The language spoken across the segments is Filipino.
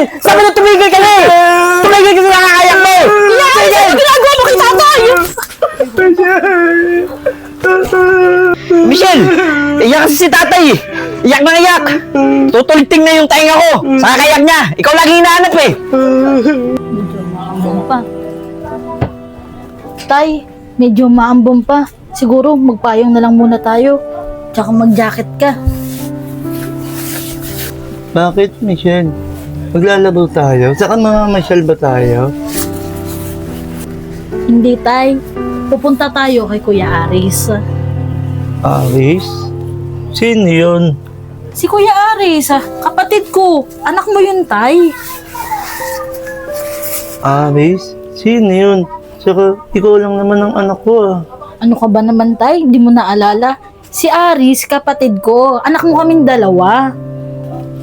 Michelle! Sabi na tumigil ka na eh! Tumigil ka sa nakakayak mo! Michelle! Ano ginagawa mo kay tatay? Michelle! Iyak kasi si tatay eh! Iyak na iyak! Tutuliting na yung tainga ko! Sa kakayak niya! Ikaw lagi hinahanap eh! Maambong pa. Tay, medyo maambong pa. Siguro magpayong na lang muna tayo. Tsaka mag-jacket ka. Bakit, Michelle? Maglalaro tayo? Saka mamamasyal ba tayo? Hindi, tay. Pupunta tayo kay Kuya Aris. Aris? Sino yun? Si Kuya Aris, kapatid ko. Anak mo yun, tay. Aris? Sino yun? Saka ikaw lang naman ang anak ko ah. Ano ka ba naman, tay? Hindi mo naalala? Si Aris, kapatid ko. Anak mo kaming dalawa.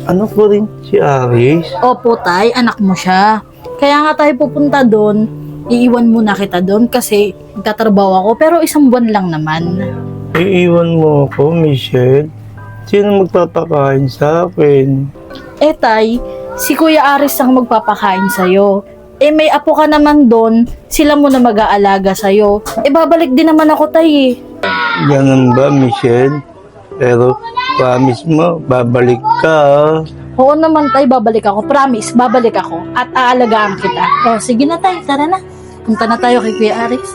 Ano ko rin si Aris? Opo, tay. Anak mo siya. Kaya nga tayo pupunta doon. Iiwan muna kita doon kasi nagtatrabaho ako. Pero isang buwan lang naman. Iiwan mo ako, Michelle? Sino magpapakain sa akin? Eh, tay, si Kuya Aris ang magpapakain sa'yo. Eh, may apo ka naman doon. Sila mo na mag-aalaga sa'yo. Eh, babalik din naman ako, tay, eh. Ganun ba, Michelle? Pero promise mo, babalik ka ah. Oo naman, tay, babalik ako. Promise, babalik ako. At aalagaan kita. O, sige na, tay, tara na. Punta na tayo kay Kuya Aris.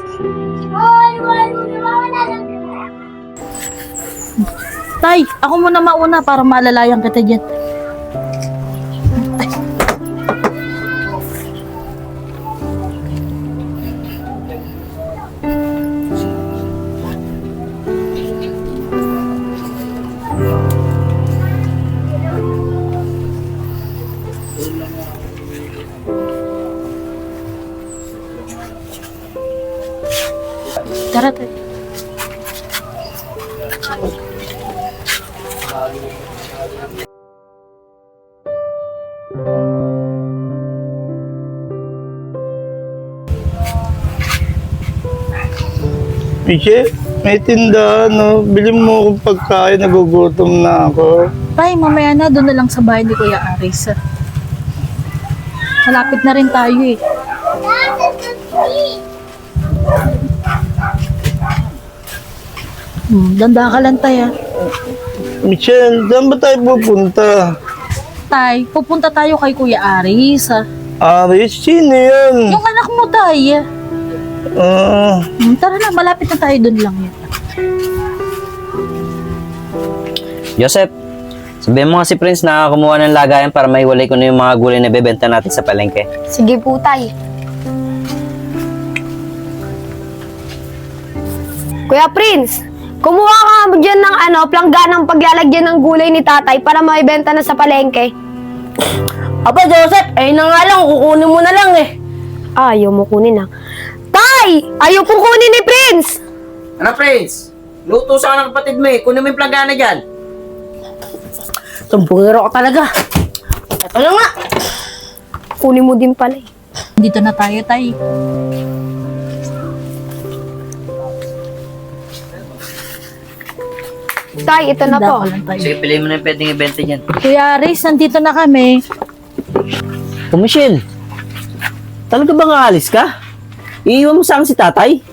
Tay, ako muna mauna para maalalayan kita dyan. Tara, tay. Michelle, may tindahan no? Bili mo akong pagkain, nagugutom na ako. Tay, mamaya na, doon na lang sa bahay ni Kuya Aris. Malapit na rin tayo eh. Ganda ka lang, tay, ah. Michelle, saan ba tayo pupunta? Tay, pupunta tayo kay Kuya Aris. Aris, sino yun? Yung anak mo, tay. Tara na, malapit na tayo doon lang yan. Joseph, sabihin mo nga si Prince na kumuha ng lagayan para maiwalay ko na yung mga gulay na bebenta natin sa palengke. Sige po, tay. Kuya Prince, kumuha ka mo dyan ng plangganang paglalagyan ng gulay ni tatay para maibenta na sa palengke. Aba, Joseph, ayun na nga lang, kukunin mo na lang eh. Ayaw mo kunin ah. Tay! Ayaw pong kunin ni Prince! Ano, Prince? Luto sa ng kapatid mo eh. Kunin mo yung planggana dyan. Tumbungero ka talaga. Ito na nga. Kunin mo din pala eh. Dito na tayo, tay. Tay, ito na Ganda po. ka lang, tay. Sige, piliin mo na yung pwedeng ibenta dyan. Kuya Aris, nandito na kami. Oh, Michelle. Talaga bang aalis ka? Iiwan mo sa akin si tatay?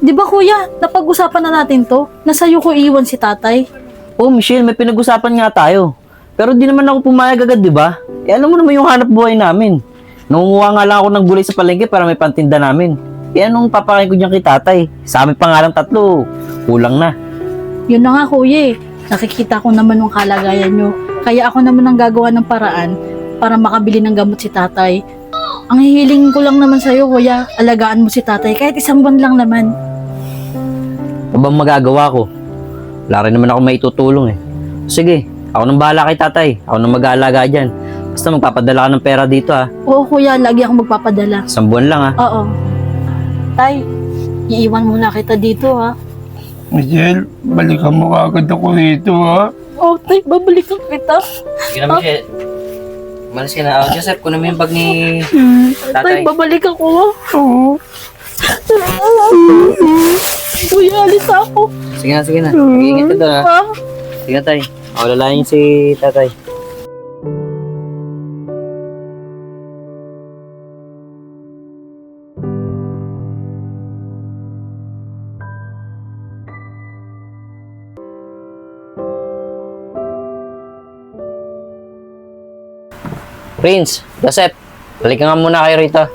Di ba, kuya, napag-usapan na natin to? Nasa'yo ko iwan si tatay. Oh, Michelle, may pinag-usapan nga tayo. Pero di naman ako pumayag agad, di ba? Eh, alam mo naman yung hanap buhay namin. Nangunguha nga lang ako ng gulay sa palengke para may pantinda namin. Eh, anong papakain ko dyan kay tatay? Sa amin pa nga lang 3, kulang na. Yun na nga, kuya, eh. Nakikita ko naman yung kalagayan nyo. Kaya ako naman ang gagawa ng paraan para makabili ng gamot si tatay. Ang hihiling ko lang naman sa'yo, kuya, alagaan mo si tatay kahit isang buwan lang naman. Ano bang magagawa ko? Wala rin naman ako maitutulong eh. Sige, ako nang bahala kay tatay. Ako nang mag-aalaga dyan. Basta magpapadala ka ng pera dito ha. Oo, kuya, lagi akong magpapadala. 1 buwan lang ha. Oo. Tay, iiwan muna kita dito, ha? Michelle, balikan mo agad ako rito ha. Oo, tay, babalikan kita. Sige na, Michelle. Malis ka na. Joseph, kunin mo yung bag ni Tay, tatay. babalik ako, ha? Oo. Kuya, alis ako. Sige na. Mag-iingat ka doon ha. Ha? Sige na, tay. Ako lalayan si tatay. Prince, Joseph, balik nga muna kayo rito.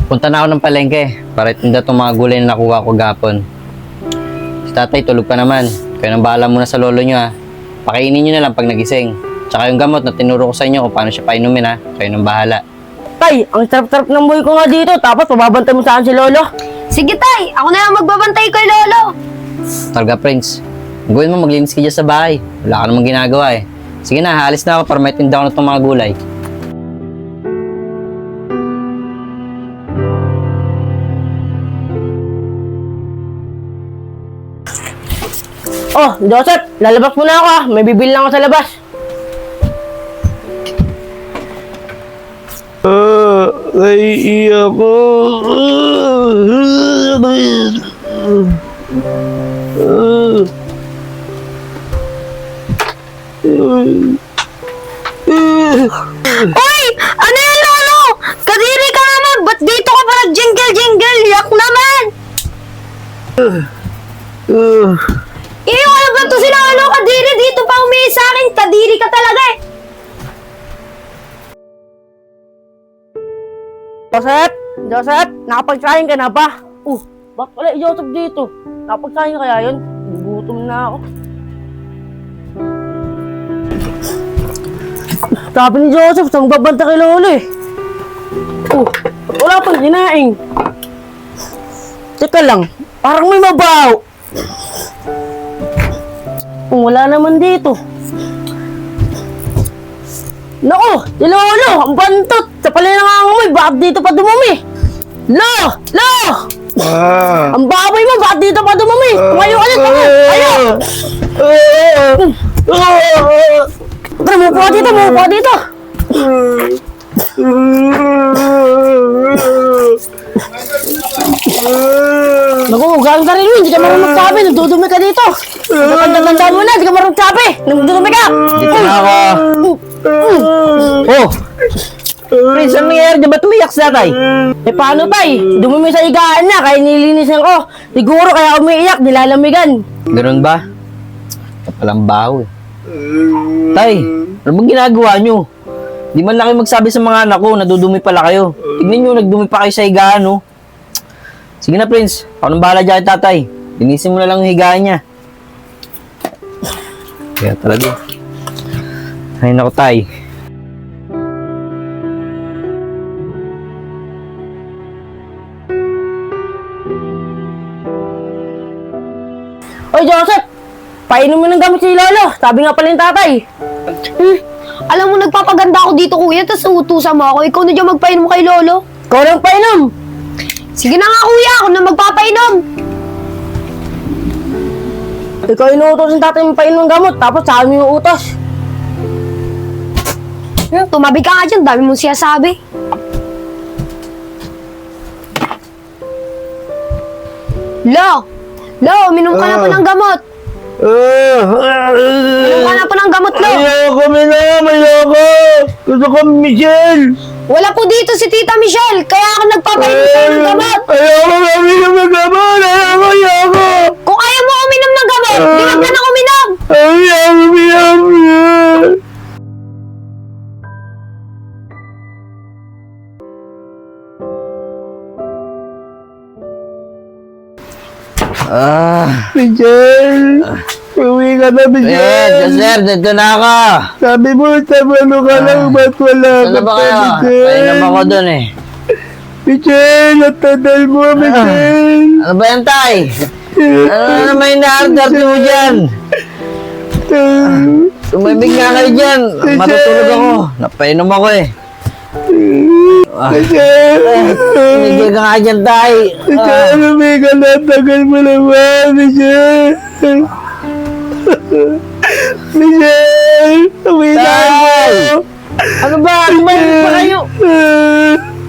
Punta na ako ng palengke para itinda itong mga gulay na nakuha ko gapon. Si tatay tulog pa naman. Kayo nang bahala muna sa lolo nyo ha. Pakainin nyo na lang pag nagising. Tsaka yung gamot na tinuro ko sa inyo kung paano siya painumin ha. Kayo nang bahala. Tay, ang sarap-sarap ng buhay ko nga dito. Tapos pababantay mo saan si Lolo. Sige tay, ako na lang magbabantay kay Lolo. Talaga, Prince. Gawin mo, maglinis ka dyan sa bahay. Wala ka namang ginagawa eh. Sige na, haalis na ako para may tinda ko na itong mga gulay. Oh, Joseph, lalabas muna ako ah. May bibili lang ako sa labas. Naiiyak ko. Uy! Ano yan, Lolo? Kadiri ka naman! Ba't dito ka pa nag-jingle-jingle? Yak naman! Iyo, ano ba to si Lolo? Kadiri, dito pa umihi sa akin. Kadiri ka talaga eh. Joseph! Joseph! Nakapagsahin ka na ba? Bakit wala si Joseph dito? Nakapagsahin kaya yun? Gugutom na ako. Sabi ni Joseph, saan babanta kay Lolo eh? Ba't wala pang hinaing? Teka lang, parang may mabaho. Wala naman dito. Naku, si Lolo, ang bantot. Sa pala nangangamoy, bakit dito pa dumumi? Lo! Lo! Ang baboy mo, bakit dito pa dumumi? Tumayo ka dito, tayo! Tara, mupo ka dito, mupo ka dito! Naku, hugahan ka rin mo, hindi ka marunong magsabi, nagdudumi ka dito! Tandaan mo na, hindi ka marunong magsabi, nagdudumi ka! Dito na ako. Oh! Prince, ano nangyayari dyan? Ba't umiyak si tatay? Eh paano tay? Dumumi sa higaan niya, kaya nilinisan ko. Siguro kaya umiiyak, nilalamigan. Ganun ba? Palang baho eh. Tay, ano bang ginagawa nyo? Di man lang kayo magsabi sa mga anak ko, nadudumi pala kayo. Tignan nyo, nagdumi pa kayo sa higaan, no? Sige na, Prince. Ako nang bahala dyan, tatay. Linisin mo na lang yung higaan niya. Kaya talaga. Ay, naku, tay. Oy Joseph, painom mo ng gamot si Lolo. Sabi nga pala yung tatay. Alam mo, nagpapaganda ako dito, kuya, tapos utusan mo ako. Ikaw na dyan magpainom kay Lolo. Ikaw lang painom. Sige na nga, kuya, ako na magpapainom. Ikaw inuutos ng tatay mo painom ng gamot, tapos sa amin yung utos. Tumabi ka nga dyan, dami mong siyasabi. Lo, uminom ka na po ng gamot. Uminom ka na po ng gamot, Lo. Ayoko, Minam! Ayoko! Gusto ko, Michelle! Wala po dito si Tita Michelle, kaya ako nagpapainom sa'yo ng gamot. Ayoko, uminom ng gamot! Ayoko! Kung ayaw mo uminom ng gamot, di wag ka na uminom. Ayoko, Minam! Michelle! Uwi ka na, Ayan, Michelle! Joseph, dito na ako. Sabi mo, sabalo ka lang, ba't wala Saan na ka ba pa, kayo? Michelle? Painom ako dun eh. Michelle, at tadal mo, Michelle! Ano ba yan, tay? Ano na naman yung naharap-harap mo dyan? Tumibig nga kayo dyan. Matutulog ako. Napainom ako eh. Michelle! Tumigil ka nga dyan, tay. Michelle, umiga na, tagal mo naman, Michelle! Michelle! Uwi na Tay! ako! Ano ba? Ano ba? Hindi pa kayo?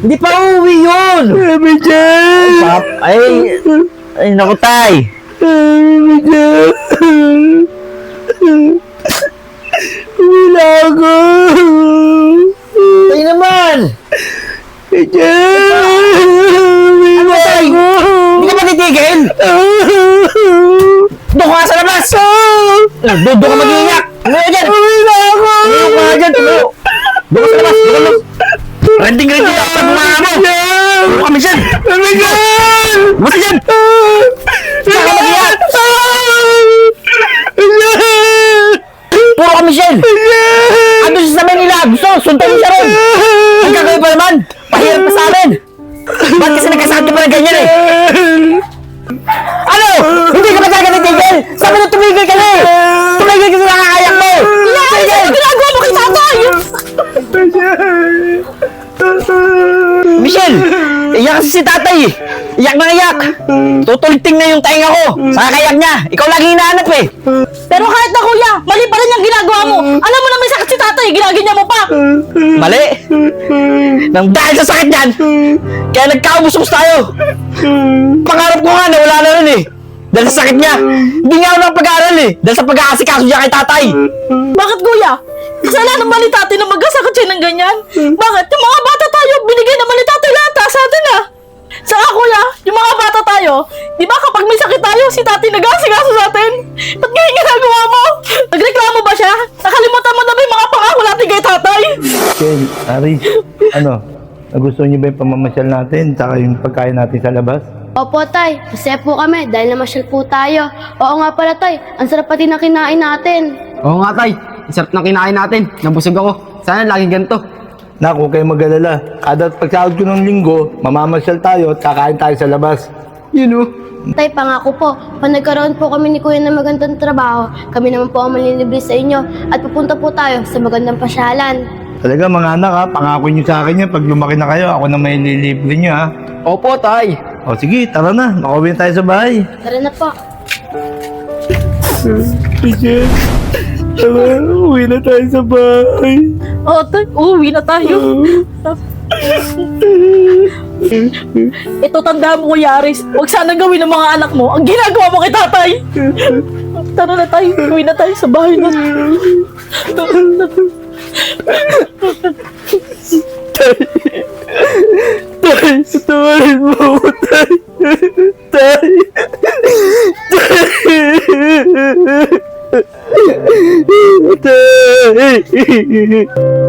Hindi pa uwi yun. Michelle! Ay, naku, tay. Michelle! Uwi na ako! Tay naman. Michelle! Uwi na tay? ako! Hindi ka ba titigil? Doon ka nga sa labas. Doon ka mag-iiyak. Tumayo dyan! Uwi na ako! Tumayo ka nga dyan! Tumayo! Doon ka sa labas! Doon ka lang! Renting ako sa mga mo! Tumayo ka, Michelle! Miguel! Basta dyan! Saan ka mag-iyak? Puro ka, Michelle! Ano siya sa Manila? Gusto, sundan mo siya ron! Ang gagawin pa naman! Pahirap pa sa amin! Ba't kasi nagkasakit ka pa ng ganyan eh? Ano? Hindi ka ba talaga natigil? Sabi na tumigil ka na eh! Tumigil ka sa nakakayak mo! Tumigil! Ano ginagawa mo kay tatay? Michelle! Iyak kasi si tatay eh! Iyak na iyak! Tutuliting na yung tainga ko! Sa kakayak niya! Ikaw lagi hinahanap eh! Pero kahit na kuya, mali pa rin yung ginagawa mo. Alam mo na may sakit si tatay, ginaganyan mo pa. Mali! Nang dahil sa sakit niyan, kaya nagkaubos-ubos tayo! Pangarap ko nga na wala na rin eh! Dahil sa sakit niya, hindi nga ako nakapag-aaral eh! Dahil sa pag-aasikaso niya kay tatay! Bakit kuya? Kasalanan ba ni tatay na magkasakit siya ng ganyan? Bakit? Yung mga bata tayo, binigay naman ni tatay lahat sa atin ah. Saka kuya, yung mga bata tayo, di ba kapag may sakit tayo, si tatay nag-aasikaso sa atin? Ba't ngayon ginagawa mo? Nagreklamo ba siya? Nakalimutan mo na ba yung mga pangako natin kay tatay? Ken, Ari, ano? Nagustuhan niyo ba yung pamamasyal natin tsaka yung pagkain natin sa labas? Opo, tay. Masaya po kami dahil namasyal po tayo. Oo nga pala, tay. Ang sarap pati na kinain natin. Oo nga tay, ang sarap ng kinain natin. Nabusog ako. Sana lagi ganito. Nak, huwag kayong mag-alala. Kada pagsahod ko ng linggo, mamamasyal tayo at kakain tayo sa labas. Yun o. Tay, pangako po, pag nagkaroon po kami ni Kuya ng magandang trabaho, kami naman po ang malilibre sa inyo at pupunta po tayo sa magandang pasyalan. Talaga mga anak ha, pangako niyo sa akin yan. Pag lumaki na kayo, ako na may lilibre niyo ha. Opo tay. O sige, tara na. Makauwi na tayo sa bahay. Tara na po. Michelle, tara, uwi na tayo sa bahay. Oo, tay. Uuwi na tayo. Ito tanda mo kuya Aris, huwag sana gawin ng mga anak mo ang ginagawa mo kay tatay. Tara na tayo, uwi na tayo sa bahay na. Tay, tawarin mo ako, tay. Tay. Tay. Tay.